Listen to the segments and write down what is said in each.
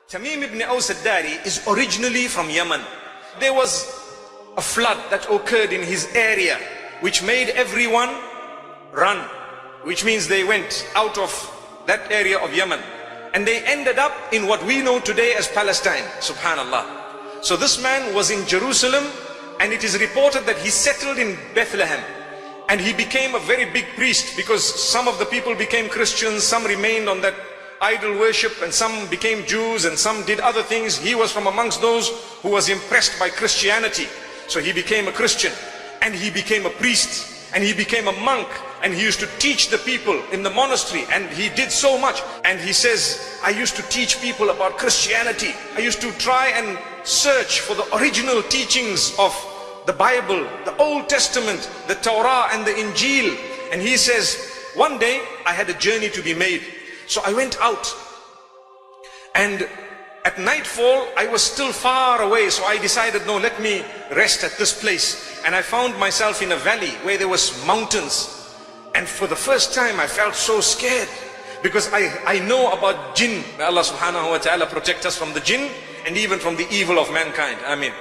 Tamim ibn Aus al-Dari is originally from Yemen. There was a flood that occurred in his area which made everyone run, which means they went out of that area of Yemen and they ended up in what we know today as Palestine. Subhanallah. So this man was in Jerusalem, and it is reported that he settled in Bethlehem and he became a very big priest, because some of the people became Christians, some remained on that idol worship, and some became Jews, and some did other things. He was from amongst those who was impressed by Christianity, so he became a Christian, and he became a priest, and he became a monk, and he used to teach the people in the monastery, and he did so much. And he says, I used to teach people about Christianity. I used to try and search for the original teachings of the Bible, the Old Testament, the Torah and the Injil. And he says, one day I had a journey to be made. So I went out, and at nightfall I was still far away. So I decided, no, let me rest at this place. And I found myself in a valley where there was mountains. And for the first time I felt so scared, because I know about jinn. May Allah subhanahu wa ta'ala protect us from the jinn and even from the evil of mankind. Ameen.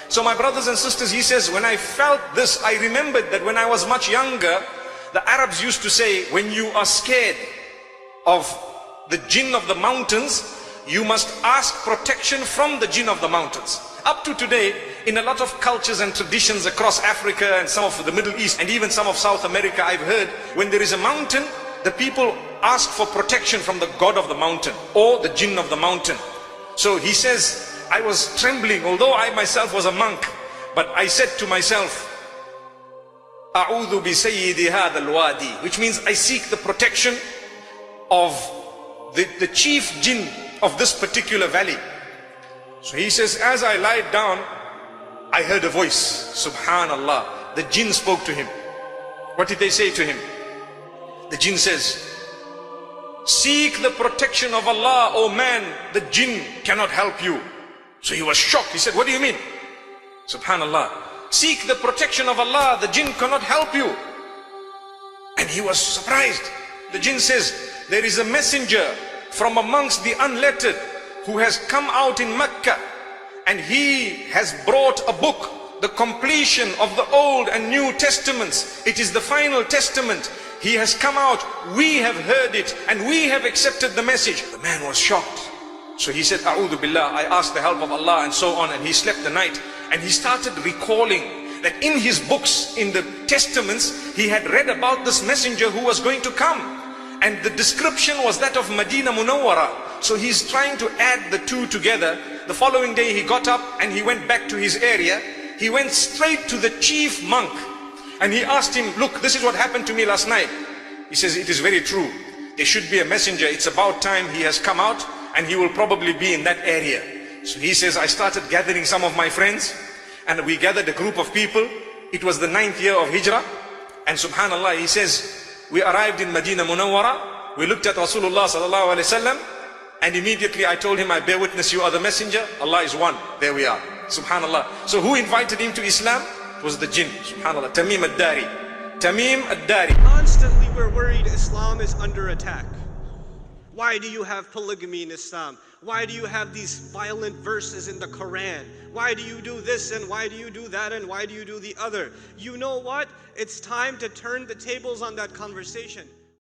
So my brothers and sisters, he says, when I felt this, I remembered that when I was much younger, the Arabs used to say, when you are scared of the jinn of the mountains, you must ask protection from the jinn of the mountains. Up to today, in a lot of cultures and traditions across Africa and some of the Middle East and even some of South America, I've heard, when there is a mountain, the people ask for protection from the god of the mountain or the jinn of the mountain. So he says, I was trembling, although I myself was a monk, but I said to myself, A'udhu bi sayyidi hadha al-wadi, which means I seek the protection of the chief jinn of this particular valley. So he says, as I lied down, I heard a voice. Subhanallah. The jinn spoke to him. What did they say to him? The jinn says, seek the protection of Allah, O man, the jinn cannot help you. So he was shocked. He said, what do you mean? Subhanallah. Seek the protection of Allah, the jinn cannot help you. And he was surprised. The jinn says, there is a messenger from amongst the unlettered who has come out in Mecca, and he has brought a book, the completion of the Old and New Testaments. It is the final testament. He has come out, we have heard it, and we have accepted the message. The man was shocked. So he said, A'udhu Billah, I asked the help of Allah, and so on. And he slept the night, and he started recalling that in his books, in the testaments, he had read about this messenger who was going to come. And the description was that of Medina Munawwara. So he's trying to add the two together. The following day he got up and he went back to his area. He went straight to the chief monk and he asked him, look, this is what happened to me last night. He says, it is very true. There should be a messenger. It's about time he has come out, and he will probably be in that area. So he says, I started gathering some of my friends, and we gathered a group of people. It was the 9th year of Hijrah. And subhanallah, he says, we arrived in Medina Munawwara. We looked at Rasulullah sallallahu alaihi wasallam, and immediately I told him, I bear witness you are the messenger. Allah is one. There we are. Subhanallah. So who invited him to Islam? It was the jinn. Subhanallah. Tamim al-Dari. Tamim al-Dari. Constantly we're worried Islam is under attack. Why do you have polygamy in Islam? Why do you have these violent verses in the Quran? Why do you do this, and why do you do that, and why do you do the other? You know what? It's time to turn the tables on that conversation.